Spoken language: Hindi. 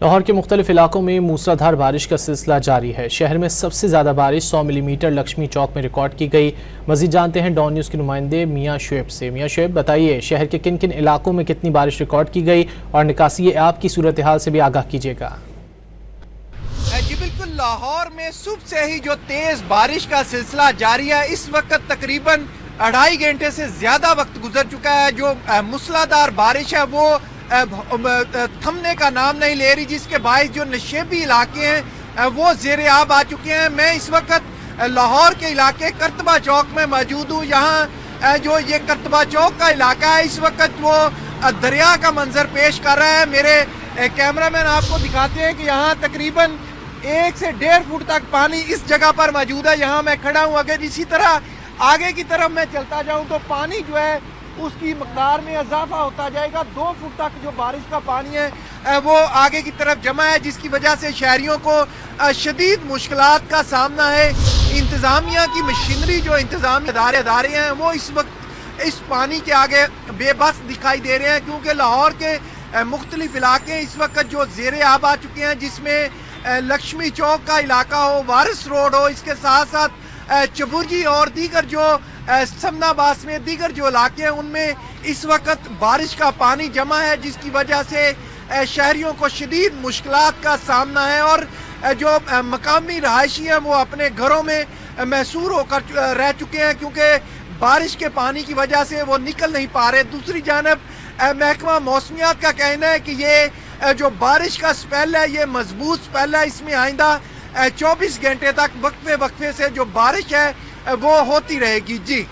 लाहौर के मुख्तलिफ इलाकों में मूसलाधार बारिश का सिलसिला जारी है। शहर में सबसे ज़्यादा बारिश 100 मिलीमीटर लक्ष्मी चौक में रिकॉर्ड की गई। मज़ीद जानते हैं डॉन न्यूज़ के नुमाइंदे मियाँ शुएब से। मियाँ शुएब, बताइए शहर के किन किन इलाकों में कितनी बारिश रिकॉर्ड की गई और निकासी आप की सूरत हाल से भी आगाह कीजिएगा। जी बिल्कुल, लाहौर में सुबह से ही जो तेज़ बारिश का सिलसिला जारी है। इस वक्त तकरीबन 2.5 घंटे से ज़्यादा वक्त गुजर चुका है। जो मूसलाधार बारिश है वो थमने का नाम नहीं ले रही, जिसके बायस जो नशेबी इलाके हैं वो ज़ेरे आब आ चुके हैं। मैं इस वक्त लाहौर के इलाके करतबा चौक में मौजूद हूँ। यहाँ जो ये करतबा चौक का इलाका है, इस वक्त वो दरिया का मंजर पेश कर रहा है। मेरे कैमरामैन आपको दिखाते हैं कि यहाँ तकरीबन 1 से 1.5 फुट तक पानी इस जगह पर मौजूद है। यहाँ मैं खड़ा हूँ। अगर इसी तरह आगे की तरफ मैं चलता जाऊँ तो पानी जो है उसकी मकदार में इजाफा होता जाएगा। 2 फुट तक जो बारिश का पानी है वो आगे की तरफ जमा है, जिसकी वजह से शहरियों को शदीद मुश्किलात का सामना है। इंतज़ामिया की मशीनरी, जो इंतज़ामी अदारे हैं, वो इस वक्त इस पानी के आगे बेबस दिखाई दे रहे हैं, क्योंकि लाहौर के मुख्तलिफ इलाके इस वक्त जो ज़ेरे आब आ चुके हैं, जिसमें लक्ष्मी चौक का इलाका हो, वारिस रोड हो, इसके साथ साथ चबुर्जी और दीगर जो समनाबाद में दीगर जो इलाके हैं उनमें इस वक्त बारिश का पानी जमा है, जिसकी वजह से शहरियों को शदीद मुश्किलात का सामना है। और जो मकामी रहायशी हैं वो अपने घरों में महसूर होकर रह चुके हैं, क्योंकि बारिश के पानी की वजह से वो निकल नहीं पा रहे। दूसरी जानब महकमा मौसमियात का कहना है कि ये जो बारिश का स्पेल है ये मजबूत स्पेल है। इसमें आइंदा 24 घंटे तक वक्फे वक्फे से जो बारिश है वो होती रहेगी। जी।